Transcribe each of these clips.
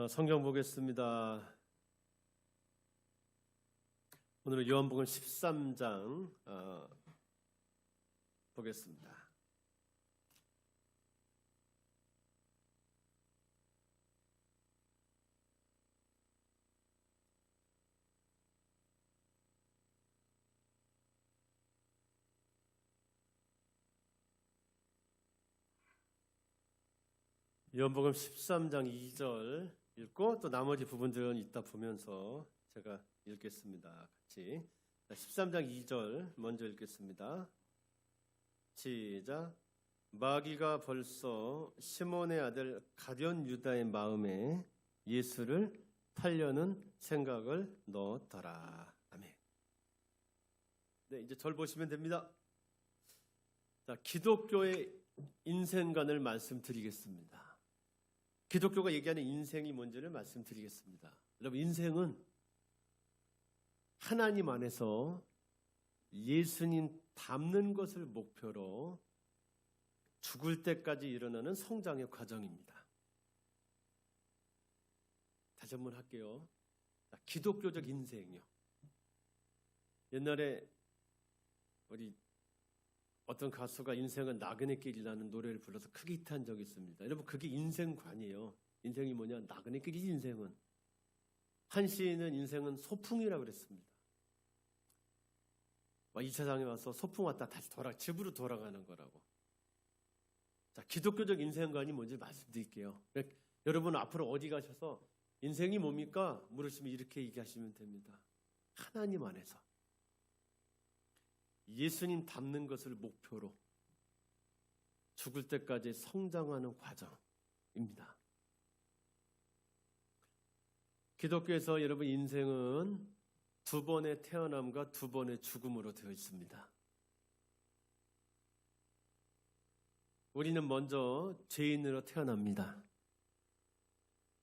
성경 보겠습니다. 오늘은 요한복음 13장 보겠습니다. 요한복음 13장 2절 읽고 또 나머지 부분들은 이따 보면서 제가 읽겠습니다. 같이 13장 2절 먼저 읽겠습니다. 시작. 마귀가 벌써 시몬의 아들 가룟 유다의 마음에 예수를 팔려는 생각을 넣었더라. 아멘. 네, 이제 절 보시면 됩니다. 자, 기독교의 인생관을 말씀드리겠습니다. 기독교가 얘기하는 인생이 뭔지를 말씀드리겠습니다. 여러분, 인생은 하나님 안에서 예수님 닮는 것을 목표로 죽을 때까지 일어나는 성장의 과정입니다. 다시 한번 할게요. 기독교적 인생이요. 옛날에 우리 어떤 가수가 인생은 나그네 길이라는 노래를 불러서 크게 히트한 적이 있습니다. 여러분, 그게 인생관이에요. 인생이 뭐냐? 나그네 길이지. 인생은. 한 시인은 인생은 소풍이라고 그랬습니다. 2차장에 와서 소풍 왔다 다시 집으로 돌아가는 거라고. 자, 기독교적 인생관이 뭔지 말씀드릴게요. 여러분 앞으로 어디 가셔서 인생이 뭡니까? 물으시면 이렇게 얘기하시면 됩니다. 하나님 안에서 예수님 닮는 것을 목표로 죽을 때까지 성장하는 과정입니다. 기독교에서 여러분 인생은 두 번의 태어남과 두 번의 죽음으로 되어 있습니다. 우리는 먼저 죄인으로 태어납니다.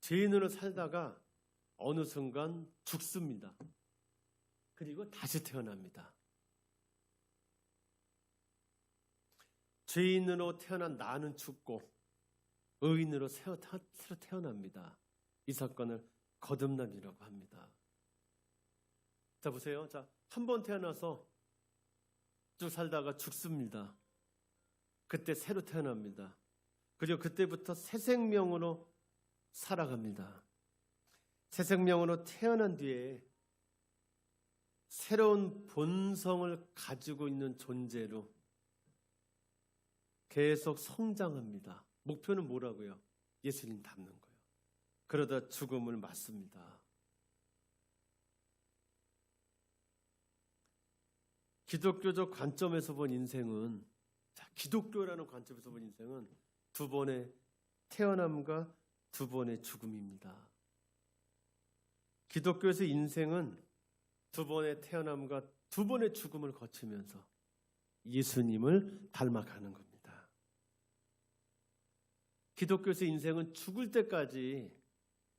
죄인으로 살다가 어느 순간 죽습니다. 그리고 다시 태어납니다. 죄인으로 태어난 나는 죽고 의인으로 새로 태어납니다. 이 사건을 거듭남이라고 합니다. 자, 보세요. 자, 한 번 태어나서 쭉 살다가 죽습니다. 그때 새로 태어납니다. 그리고 그때부터 새 생명으로 살아갑니다. 새 생명으로 태어난 뒤에 새로운 본성을 가지고 있는 존재로 계속 성장합니다. 목표는 뭐라고요? 예수님 닮는 거예요. 그러다 죽음을 맞습니다. 기독교적 관점에서 본 인생은, 기독교라는 관점에서 본 인생은 두 번의 태어남과 두 번의 죽음입니다. 기독교에서 인생은 두 번의 태어남과 두 번의 죽음을 거치면서 예수님을 닮아가는 겁니다. 기독교에서 인생은 죽을 때까지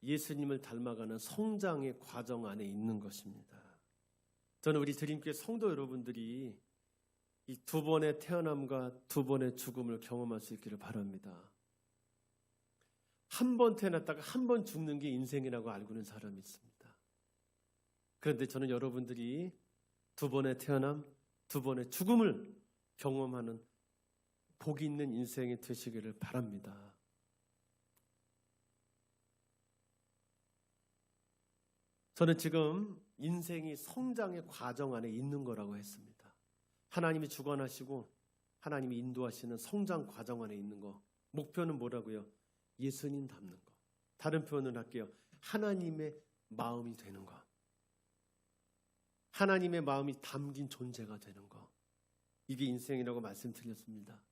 예수님을 닮아가는 성장의 과정 안에 있는 것입니다. 저는 우리 드림교회 성도 여러분들이 이 두 번의 태어남과 두 번의 죽음을 경험할 수 있기를 바랍니다. 한 번 태어났다가 한 번 죽는 게 인생이라고 알고 있는 사람이 있습니다. 그런데 저는 여러분들이 두 번의 태어남, 두 번의 죽음을 경험하는 복이 있는 인생이 되시기를 바랍니다. 저는 지금 인생이 성장의 과정 안에 있는 거라고 했습니다. 하나님이 주관하시고 하나님이 인도하시는 성장 과정 안에 있는 거. 목표는 뭐라고요? 예수님 닮는 거. 다른 표현을 할게요. 하나님의 마음이 되는 거. 하나님의 마음이 담긴 존재가 되는 거. 이게 인생이라고 말씀드렸습니다.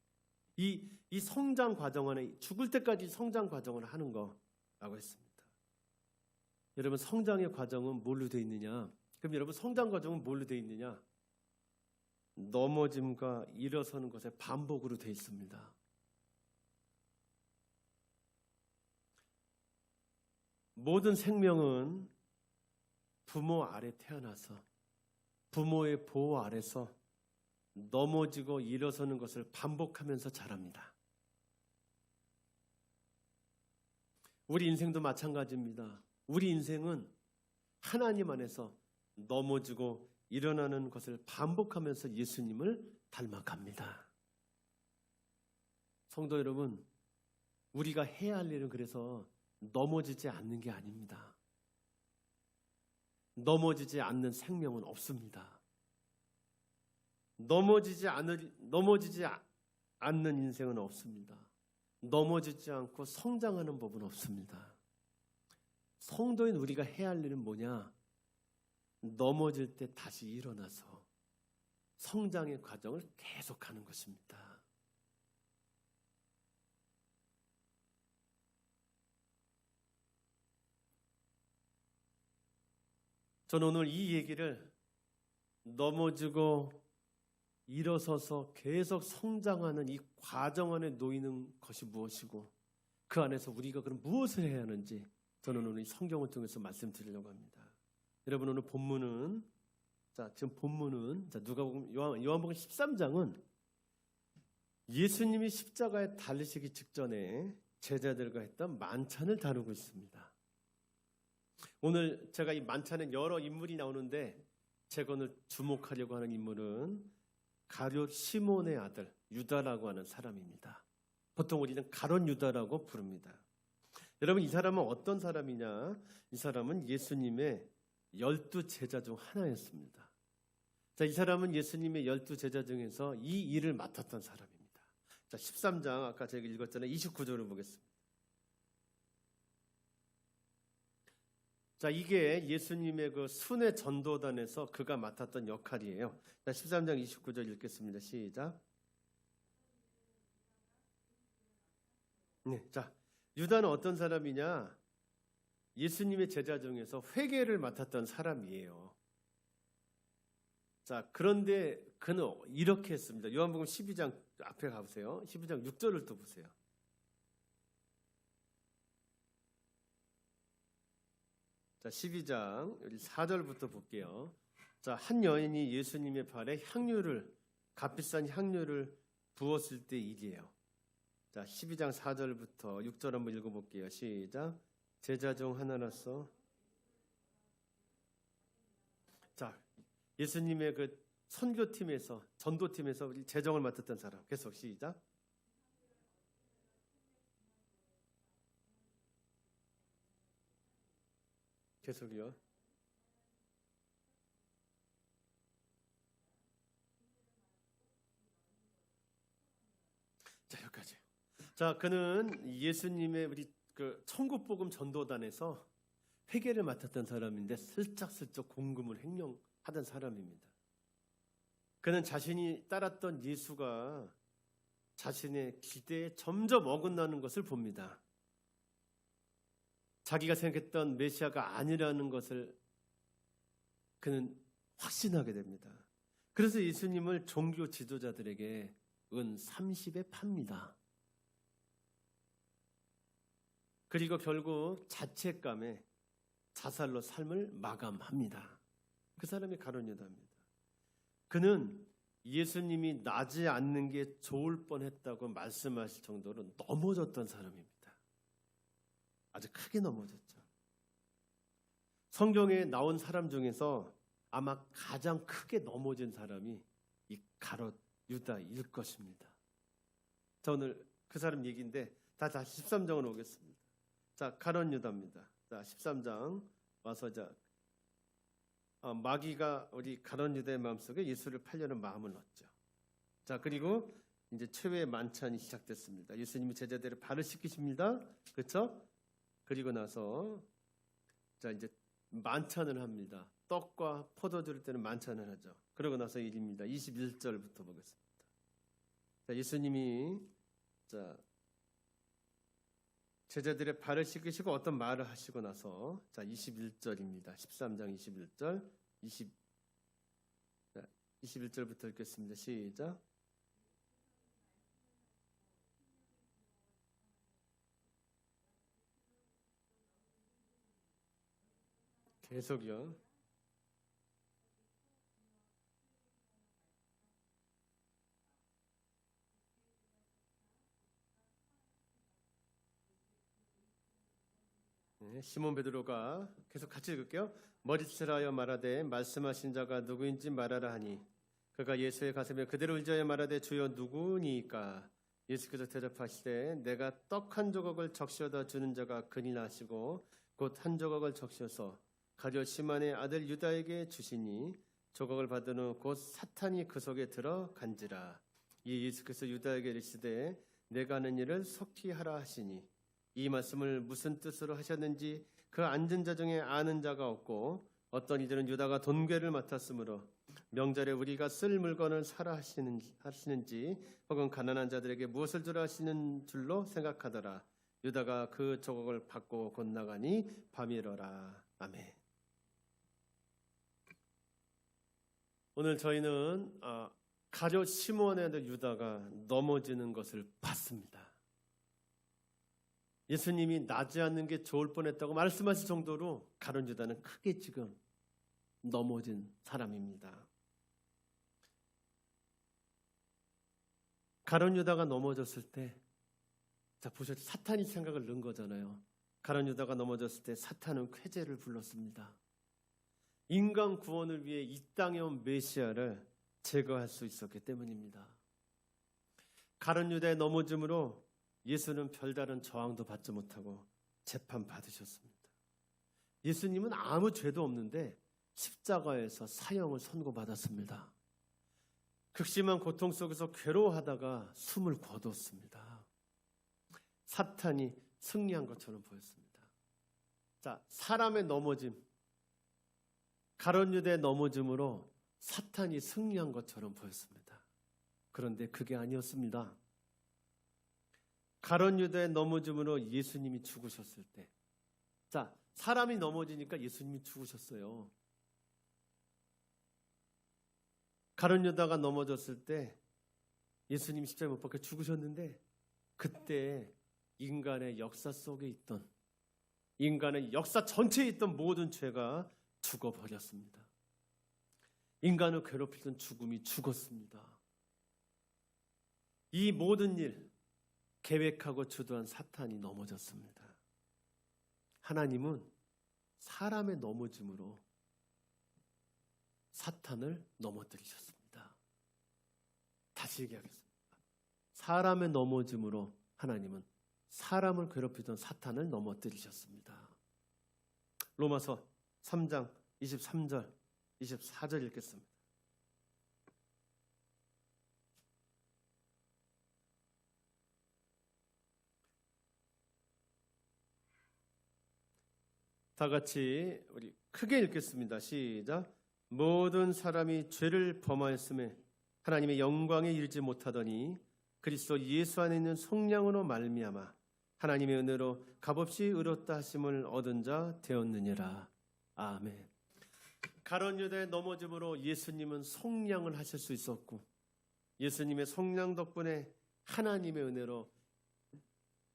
이 성장 과정 안에 죽을 때까지 성장 과정을 하는 거라고 했습니다. 여러분, 성장의 과정은 뭘로 되어 있느냐? 그럼 여러분, 성장 과정은 뭘로 되어 있느냐? 넘어짐과 일어서는 것의 반복으로 되어 있습니다. 모든 생명은 부모 아래 태어나서 부모의 보호 아래서 넘어지고 일어서는 것을 반복하면서 자랍니다. 우리 인생도 마찬가지입니다. 우리 인생은 하나님 안에서 넘어지고 일어나는 것을 반복하면서 예수님을 닮아갑니다. 성도 여러분, 우리가 해야 할 일은 그래서 넘어지지 않는 게 아닙니다. 넘어지지 않는 생명은 없습니다. 넘어지지 않는 인생은 없습니다. 넘어지지 않고 성장하는 법은 없습니다. 성도인 우리가 해야 할 일은 뭐냐? 넘어질 때 다시 일어나서 성장의 과정을 계속하는 것입니다. 저는 오늘 이 얘기를 넘어지고 일어서서 계속 성장하는 이 과정 안에 놓이는 것이 무엇이고 그 안에서 우리가 그럼 무엇을 해야 하는지 저는 오늘 이 성경을 통해서 말씀드리려고 합니다. 여러분 오늘 본문은 지금 본문은 누가복음 요한복음 13장은 예수님이 십자가에 달리시기 직전에 제자들과 했던 만찬을 다루고 있습니다. 오늘 제가 이 만찬에 여러 인물이 나오는데 제가 오늘 주목하려고 하는 인물은 가룟 시몬의 아들 유다라고 하는 사람입니다. 보통 우리는 가룟 유다라고 부릅니다. 여러분 이 사람은 어떤 사람이냐? 이 사람은 예수님의 12 제자 중 하나였습니다. 이 사람은 예수님의 12 제자 중에서 이 일을 맡았던 사람입니다. 13장 아까 제가 읽었잖아요. 29절을 보겠습니다. 이게 예수님의 그 순회 전도단에서 그가 맡았던 역할이에요. 13장 29절 읽겠습니다. 시작. 네, 유다는 어떤 사람이냐? 예수님의 제자 중에서 회계를 맡았던 사람이에요. 그런데 그는 이렇게 했습니다. 요한복음 12장 앞에 가보세요. 12장 6절을 또 보세요. 자, 12장 4절부터 볼게요. 한 여인이 예수님의 발에 값비싼 향유를 부었을 때 일이에요. 12장 4절부터 6절 한번 읽어볼게요. 시작. 제자 중 하나로서 예수님의 그 선교팀에서 전도팀에서 우리 재정을 맡았던 사람. 계속 시작. 계속이요. 여기까지. 그는 예수님의 우리 그 천국복음 전도단에서 회계를 맡았던 사람인데 슬쩍슬쩍 공금을 횡령하던 사람입니다. 그는 자신이 따랐던 예수가 자신의 기대에 점점 어긋나는 것을 봅니다. 자기가 생각했던 메시아가 아니라는 것을 그는 확신하게 됩니다. 그래서 예수님을 종교 지도자들에게 은 30에 팝니다. 그리고 결국 자책감에 자살로 삶을 마감합니다. 그 사람이 가룟 유다입니다. 그는 예수님이 나지 않는 게 좋을 뻔했다고 말씀하실 정도로 넘어졌던 사람입니다. 아주 크게 넘어졌죠. 성경에 나온 사람 중에서 아마 가장 크게 넘어진 사람이 이 가룟 유다일 것입니다. 오늘 그 사람 얘기인데 다시 13장으로 오겠습니다. 가룟 유다입니다. 13장 와서 마귀가 우리 가룟 유다의 마음속에 예수를 팔려는 마음을 넣었죠. 그리고 이제 최후의 만찬이 시작됐습니다. 예수님이 제자들의 발을 씻기십니다. 그렇죠? 그리고 나서 이제 만찬을 합니다. 떡과 포도주를 때는 만찬을 하죠. 그러고 나서 일입니다. 21절부터 보겠습니다. 예수님이 제자들의 발을 씻기시고 어떤 말을 하시고 나서 21절입니다. 13장 21절 21절부터 읽겠습니다. 시작. 계속이요. 네, 시몬 베드로가 계속 같이 읽을게요. 머리치라하여 말하되 말씀하신 자가 누구인지 말하라 하니 그가 예수의 가슴에 그대로 의지하여 말하되 주여 누구니까? 예수께서 대답하시되 내가 떡 한 조각을 적셔다 주는 자가 그니라 하시고 곧 한 조각을 적셔서 가룟 시몬의 아들 유다에게 주시니 조각을 받은 후 곧 사탄이 그 속에 들어간지라. 이 예수께서 유다에게 이르시되 내가 하는 일을 속히 하라 하시니 이 말씀을 무슨 뜻으로 하셨는지 그 앉은 자 중에 아는 자가 없고 어떤 이들은 유다가 돈괴를 맡았으므로 명절에 우리가 쓸 물건을 사라 하시는지 혹은 가난한 자들에게 무엇을 주라 하시는 줄로 생각하더라. 유다가 그 조각을 받고 곧 나가니 밤이러라. 아멘. 오늘 저희는 가룟 시몬의 아들 유다가 넘어지는 것을 봤습니다. 예수님이 나지 않는 게 좋을 뻔했다고 말씀하실 정도로 가룟 유다는 크게 지금 넘어진 사람입니다. 가룟 유다가 넘어졌을 때, 자 보셨죠? 사탄이 생각을 넣은 거잖아요. 가룟 유다가 넘어졌을 때 사탄은 쾌재를 불렀습니다. 인간 구원을 위해 이 땅에 온 메시아를 제거할 수 있었기 때문입니다. 가룟 유다의 넘어짐으로 예수는 별다른 저항도 받지 못하고 재판받으셨습니다. 예수님은 아무 죄도 없는데 십자가에서 사형을 선고받았습니다. 극심한 고통 속에서 괴로워하다가 숨을 거뒀습니다. 사탄이 승리한 것처럼 보였습니다. 자, 사람의 넘어짐, 가룟 유다의 넘어짐으로 사탄이 승리한 것처럼 보였습니다. 그런데 그게 아니었습니다. 가룟 유다의 넘어짐으로 예수님이 죽으셨을 때, 자, 사람이 넘어지니까 예수님이 죽으셨어요. 가룟 유다가 넘어졌을 때 예수님이 십자가에 못 박혀 죽으셨는데 그때 인간의 역사 속에 있던, 인간의 역사 전체에 있던 모든 죄가 죽어버렸습니다. 인간을 괴롭히던 죽음이 죽었습니다. 이 모든 일 계획하고 주도한 사탄이 넘어졌습니다. 하나님은 사람의 넘어짐으로 사탄을 넘어뜨리셨습니다. 다시 얘기하겠습니다. 사람의 넘어짐으로 하나님은 사람을 괴롭히던 사탄을 넘어뜨리셨습니다. 로마서 3장 23절 24절 읽겠습니다. 다 같이 우리 크게 읽겠습니다. 시작. 모든 사람이 죄를 범하였음에 하나님의 영광에 이르지 못하더니 그리스도 예수 안에 있는 속량으로 말미암아 하나님의 은혜로 값없이 의롭다 하심을 얻은 자 되었느니라. 아멘. 가룟 유다의 넘어짐으로 예수님은 속량을 하실 수 있었고 예수님의 속량 덕분에 하나님의 은혜로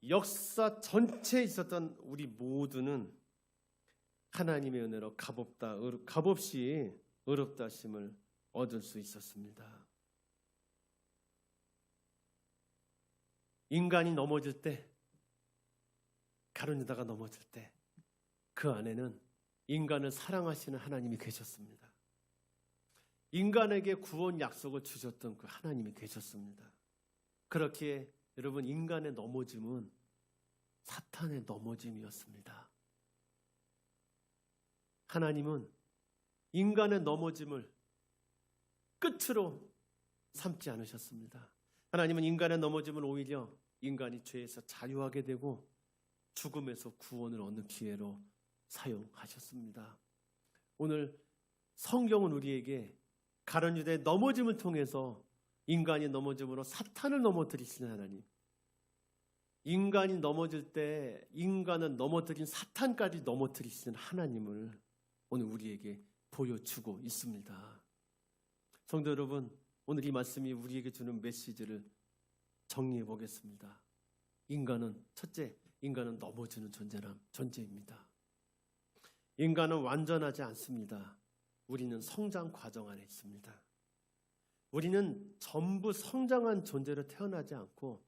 역사 전체에 있었던 우리 모두는 하나님의 은혜로 값없이 의롭다 하심을 얻을 수 있었습니다. 인간이 넘어질 때, 가룟 유다가 넘어질 때 그 안에는 인간을 사랑하시는 하나님이 계셨습니다. 인간에게 구원 약속을 주셨던 그 하나님이 계셨습니다. 그렇기에 여러분, 인간의 넘어짐은 사탄의 넘어짐이었습니다. 하나님은 인간의 넘어짐을 끝으로 삼지 않으셨습니다. 하나님은 인간의 넘어짐을 오히려 인간이 죄에서 자유하게 되고 죽음에서 구원을 얻는 기회로 사용하셨습니다. 오늘 성경은 우리에게 가룟 유다의 넘어짐을 통해서 인간이 넘어짐으로 사탄을 넘어뜨리시는 하나님, 인간이 넘어질 때 인간은 넘어뜨린 사탄까지 넘어뜨리시는 하나님을 오늘 우리에게 보여주고 있습니다. 성도 여러분, 오늘 이 말씀이 우리에게 주는 메시지를 정리해 보겠습니다. 첫째, 인간은 넘어지는 존재입니다. 인간은 완전하지 않습니다. 우리는 성장 과정 안에 있습니다. 우리는 전부 성장한 존재로 태어나지 않고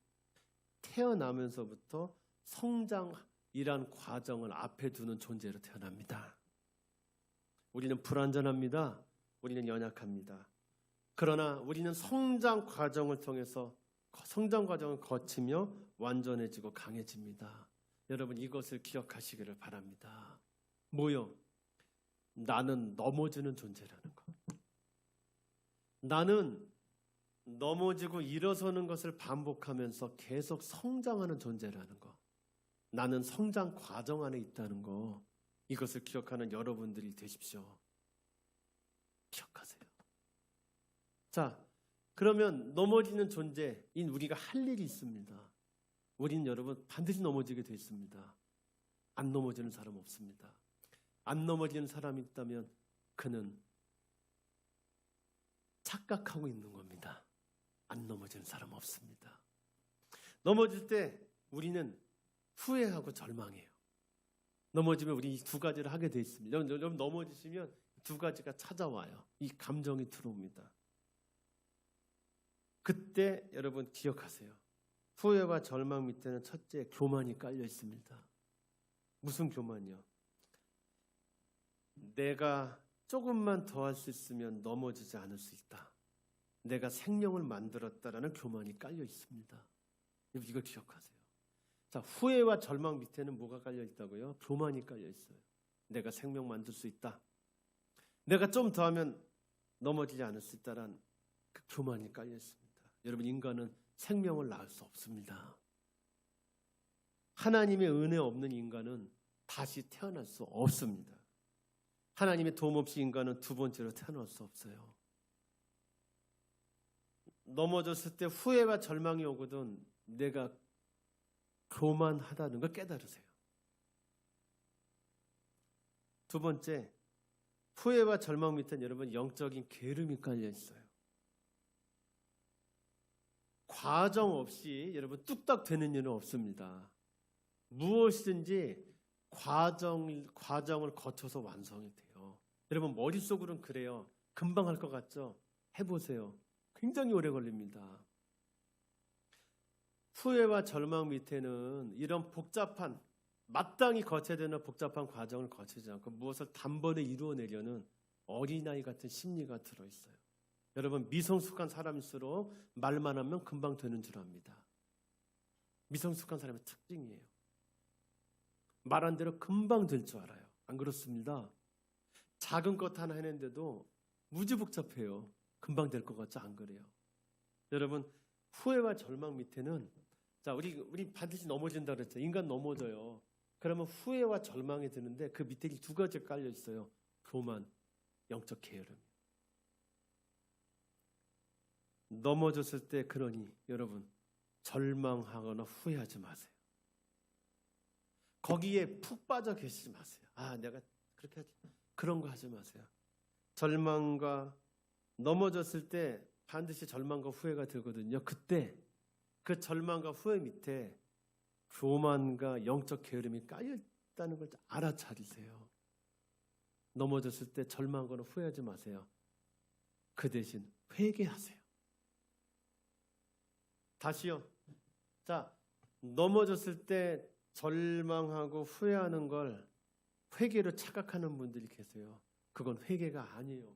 태어나면서부터 이러한 과정을 앞에 두는 존재로 태어납니다. 우리는 불완전합니다. 우리는 연약합니다. 그러나 우리는 성장 과정을 통해서 성장 과정을 거치며 완전해지고 강해집니다. 여러분 이것을 기억하시기를 바랍니다. 뭐요? 나는 넘어지는 존재라는 것. 나는 넘어지고 일어서는 것을 반복하면서 계속 성장하는 존재라는 것. 나는 성장 과정 안에 있다는 것. 이것을 기억하는 여러분들이 되십시오. 기억하세요. 자, 그러면 넘어지는 존재인 우리가 할 일이 있습니다. 우리는 여러분 반드시 넘어지게 돼 있습니다. 안 넘어지는 사람 없습니다. 안 넘어지는 사람이 있다면 그는 착각하고 있는 겁니다. 안 넘어지는 사람 없습니다. 넘어질 때 우리는 후회하고 절망해요. 넘어지면 우리 이 두 가지를 하게 돼 있습니다. 여러분 넘어지시면 두 가지가 찾아와요. 이 감정이 들어옵니다. 그때 여러분 기억하세요. 후회와 절망 밑에는 첫째 교만이 깔려 있습니다. 무슨 교만이요? 내가 조금만 더 할 수 있으면 넘어지지 않을 수 있다. 내가 생명을 만들었다라는 교만이 깔려 있습니다. 이걸 기억하세요. 자, 후회와 절망 밑에는 뭐가 깔려 있다고요? 교만이 깔려 있어요. 내가 생명 만들 수 있다. 내가 좀 더 하면 넘어지지 않을 수 있다라는 그 교만이 깔려 있습니다. 여러분 인간은 생명을 낳을 수 없습니다. 하나님의 은혜 없는 인간은 다시 태어날 수 없습니다. 하나님의 도움 없이 인간은 두 번째로 태어날 수 없어요. 넘어졌을 때 후회와 절망이 오거든 내가 교만하다는 걸 깨달으세요. 두 번째, 후회와 절망 밑에는 여러분 영적인 게으름이 깔려 있어요. 과정 없이 여러분 뚝딱 되는 일은 없습니다. 무엇이든지 과정을 거쳐서 완성이 돼요. 여러분 머릿속으로는 그래요. 금방 할 것 같죠? 해보세요. 굉장히 오래 걸립니다. 후회와 절망 밑에는 이런 복잡한 마땅히 거쳐야 되는 복잡한 과정을 거치지 않고 무엇을 단번에 이루어내려는 어린아이 같은 심리가 들어있어요. 여러분 미성숙한 사람일수록 말만 하면 금방 되는 줄 압니다. 미성숙한 사람의 특징이에요. 말한 대로 금방 될 줄 알아요. 안 그렇습니다. 작은 것 하나 해낸데도 무지 복잡해요. 금방 될 것 같죠? 안 그래요. 여러분 후회와 절망 밑에는 자 우리 반드시 넘어진다 그랬죠. 인간 넘어져요. 그러면 후회와 절망이 드는데 그 밑에 이 두 가지가 깔려 있어요. 교만, 영적 게으름. 넘어졌을 때 그러니 여러분 절망하거나 후회하지 마세요. 거기에 푹 빠져 계시지 마세요. 아 내가 그렇게 하지 그런 거 하지 마세요. 절망과 넘어졌을 때 반드시 절망과 후회가 들거든요. 그때 그 절망과 후회 밑에 교만과 영적 게으름이 깔려 있다는 걸 알아차리세요. 넘어졌을 때 절망하거나 후회하지 마세요. 그 대신 회개하세요. 다시요. 자, 넘어졌을 때 절망하고 후회하는 걸 회개로 착각하는 분들이 계세요. 그건 회개가 아니에요.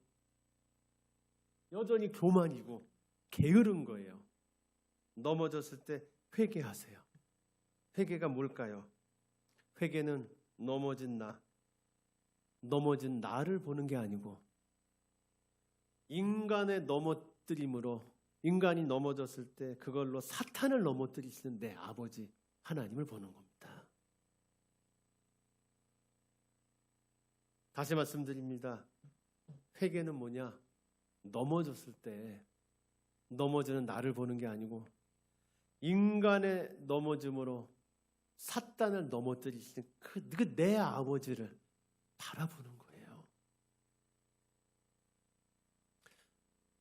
여전히 교만이고 게으른 거예요. 넘어졌을 때 회개하세요. 회개가 뭘까요? 회개는 넘어진 나를 보는 게 아니고 인간의 넘어뜨림으로 인간이 넘어졌을 때 그걸로 사탄을 넘어뜨리시는 내 아버지 하나님을 보는 겁니다. 다시 말씀드립니다. 회개는 뭐냐? 넘어졌을 때 넘어지는 나를 보는 게 아니고 인간의 넘어짐으로 사탄을 넘어뜨리시는 그 내 아버지를 바라보는 거예요.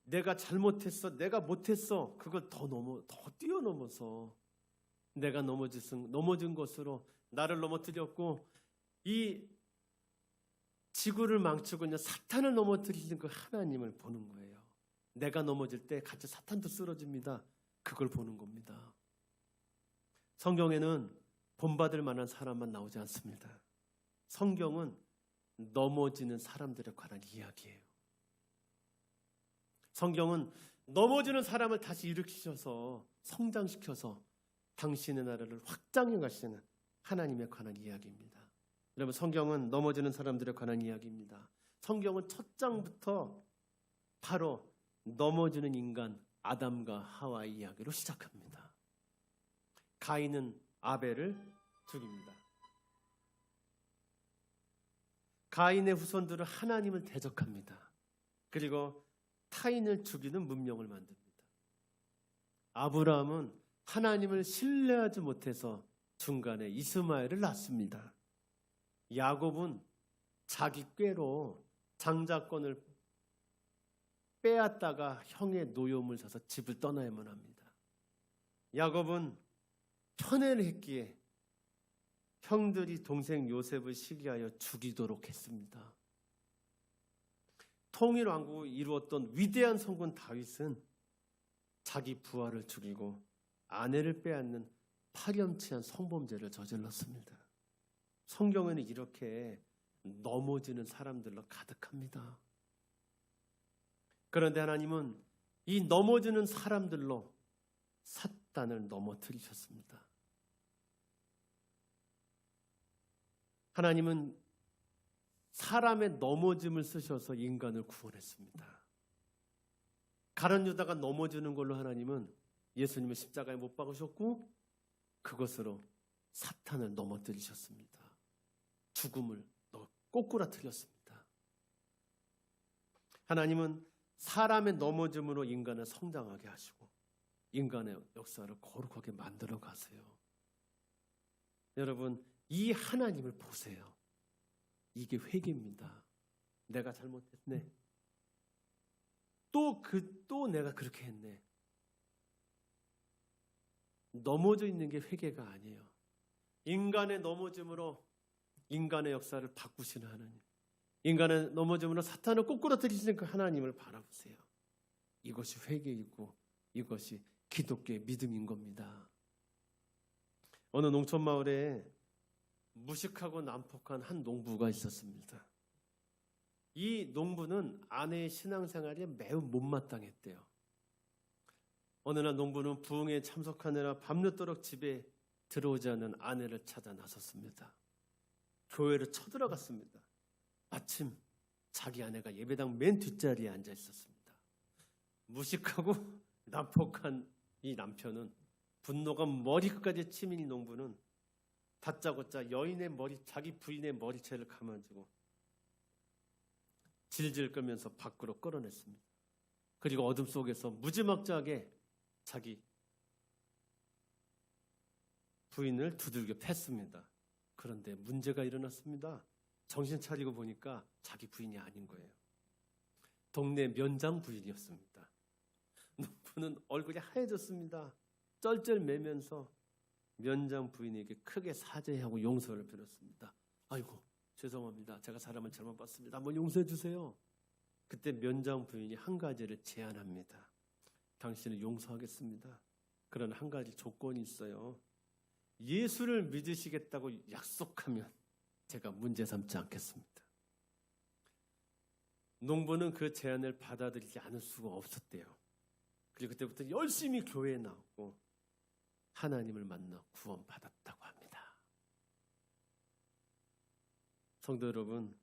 내가 잘못했어, 내가 못했어, 그걸 더 뛰어넘어서 내가 넘어진 것으로 나를 넘어뜨렸고 이 지구를 망치고 있는 사탄을 넘어뜨리시는 그 하나님을 보는 거예요. 내가 넘어질 때 같이 사탄도 쓰러집니다. 그걸 보는 겁니다. 성경에는 본받을 만한 사람만 나오지 않습니다. 성경은 넘어지는 사람들에 관한 이야기예요. 성경은 넘어지는 사람을 다시 일으키셔서 성장시켜서 당신의 나라를 확장해 가시는 하나님에 관한 이야기입니다. 여러분, 성경은 넘어지는 사람들에 관한 이야기입니다. 성경은 첫 장부터 바로 넘어지는 인간 아담과 하와의 이야기로 시작합니다. 가인은 아벨을 죽입니다. 가인의 후손들은 하나님을 대적합니다. 그리고 타인을 죽이는 문명을 만듭니다. 아브라함은 하나님을 신뢰하지 못해서 중간에 이스마엘을 낳습니다. 야곱은 자기 꾀로 장자권을 빼앗다가 형의 노여움을 사서 집을 떠나야만 합니다. 야곱은 편애를 했기에 형들이 동생 요셉을 시기하여 죽이도록 했습니다. 통일 왕국을 이루었던 위대한 성군 다윗은 자기 부하를 죽이고 아내를 빼앗는 파렴치한 성범죄를 저질렀습니다. 성경에는 이렇게 넘어지는 사람들로 가득합니다. 그런데 하나님은 이 넘어지는 사람들로 사탄을 넘어뜨리셨습니다. 하나님은 사람의 넘어짐을 쓰셔서 인간을 구원했습니다. 가룟 유다가 넘어지는 걸로 하나님은 예수님을 십자가에 못 박으셨고 그것으로 사탄을 넘어뜨리셨습니다. 죽음을 꼬꾸라뜨렸습니다. 하나님은 사람의 넘어짐으로 인간을 성장하게 하시고 인간의 역사를 거룩하게 만들어 가세요. 여러분, 이 하나님을 보세요. 이게 회개입니다. 내가 잘못했네. 또 내가 그렇게 했네. 넘어져 있는 게 회개가 아니에요. 인간의 넘어짐으로 인간의 역사를 바꾸시는 하나님. 인간의 넘어짐으로 사탄을 꼬꾸라뜨리시는 그 하나님을 바라보세요. 이것이 회개이고 이것이 기독교의 믿음인 겁니다. 어느 농촌 마을에 무식하고 난폭한 한 농부가 있었습니다. 이 농부는 아내의 신앙생활에 매우 못마땅했대요. 어느 날 농부는 부흥에 참석하느라 밤늦도록 집에 들어오지 않는 아내를 찾아 나섰습니다. 교회를 쳐들어갔습니다. 마침 자기 아내가 예배당 맨 뒷자리에 앉아 있었습니다. 무식하고 난폭한 이 남편은 분노가 머리끝까지 치민 이 농부는 다짜고짜 여인의 자기 부인의 머리채를 감아주고 질질 끌면서 밖으로 끌어냈습니다. 그리고 어둠 속에서 무지막지하게 자기 부인을 두들겨 팼습니다. 그런데 문제가 일어났습니다. 정신 차리고 보니까 자기 부인이 아닌 거예요. 동네 면장 부인이었습니다. 농부는 얼굴이 하얘졌습니다. 쩔쩔매면서 면장 부인에게 크게 사죄하고 용서를 빌었습니다. 아이고, 죄송합니다. 제가 사람을 잘못 봤습니다. 한번 용서해 주세요. 그때 면장 부인이 한 가지를 제안합니다. 당신을 용서하겠습니다. 그런 한 가지 조건이 있어요. 예수를 믿으시겠다고 약속하면 제가 문제 삼지 않겠습니다. 농부는 그 제안을 받아들이지 않을 수가 없었대요. 그리고 그때부터 열심히 교회에 나오고 하나님을 만나 구원받았다고 합니다. 성도 여러분,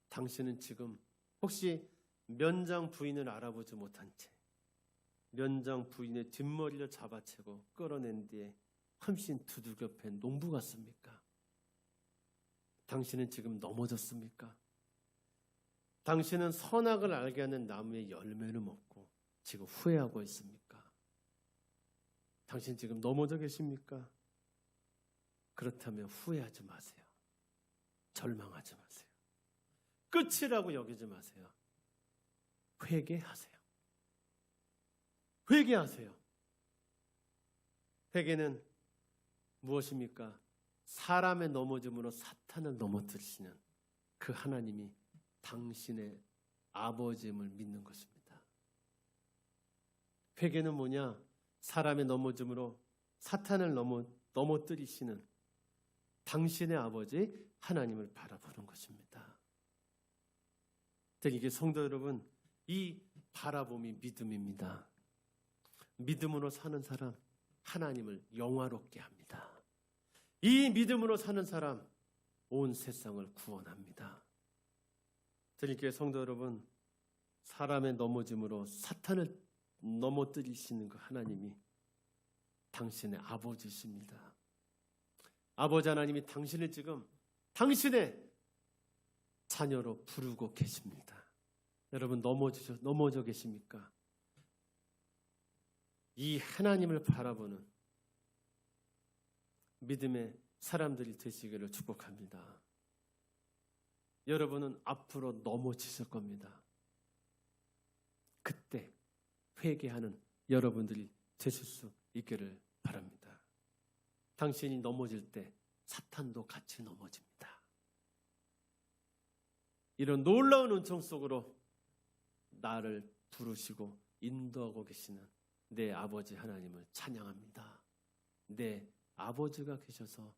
당신은 지금 혹시 면장 부인을 알아보지 못한 채 면장 부인의 뒷머리를 잡아채고 끌어낸 뒤에 흠씬 두들겨 팬 농부 같습니까? 당신은 지금 넘어졌습니까? 당신은 선악을 알게 하는 나무의 열매를 먹고 지금 후회하고 있습니까? 당신 지금 넘어져 계십니까? 그렇다면 후회하지 마세요. 절망하지 마세요. 끝이라고 여기지 마세요. 회개하세요. 회개하세요. 회개는 무엇입니까? 사람의 넘어짐으로 사탄을 넘어뜨리시는 그 하나님이 당신의 아버지임을 믿는 것입니다. 회개는 뭐냐? 사람의 넘어짐으로 사탄을 넘어뜨리시는 당신의 아버지 하나님을 바라보는 것입니다. 이게 성도 여러분, 이 바라봄이 믿음입니다. 믿음으로 사는 사람, 하나님을 영화롭게 합니다. 이 믿음으로 사는 사람, 온 세상을 구원합니다. 그러니까 성도 여러분, 사람의 넘어짐으로 사탄을 넘어뜨리시는 그 하나님이 당신의 아버지십니다. 아버지 하나님이 당신을 지금 당신의 자녀로 부르고 계십니다. 여러분 넘어져 계십니까? 이 하나님을 바라보는 믿음의 사람들이 되시기를 축복합니다. 여러분은 앞으로 넘어지실 겁니다. 그때 회개하는 여러분들이 되실 수 있기를 바랍니다. 당신이 넘어질 때 사탄도 같이 넘어집니다. 이런 놀라운 은총 속으로 나를 부르시고 인도하고 계시는 내 아버지 하나님을 찬양합니다. 내 아버지가 계셔서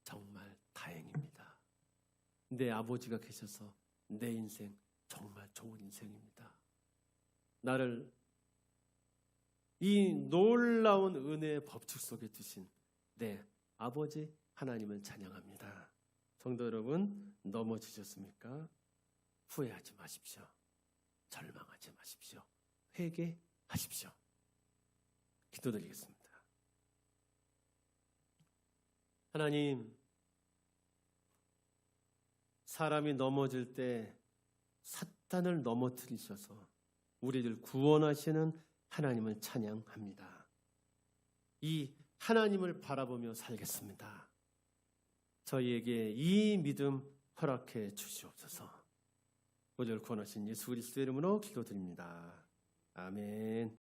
정말 다행입니다. 내 아버지가 계셔서 내 인생 정말 좋은 인생입니다. 나를 이 놀라운 은혜의 법칙 속에 두신 내 아버지 하나님을 찬양합니다. 성도 여러분, 넘어지셨습니까? 후회하지 마십시오. 절망하지 마십시오. 회개하십시오. 기도드리겠습니다. 하나님, 사람이 넘어질 때 사탄을 넘어뜨리셔서 우리를 구원하시는 하나님을 찬양합니다. 이 하나님을 바라보며 살겠습니다. 저희에게 이 믿음 허락해 주시옵소서. 우리를 구원하신 예수 그리스도의 이름으로 기도드립니다. 아멘.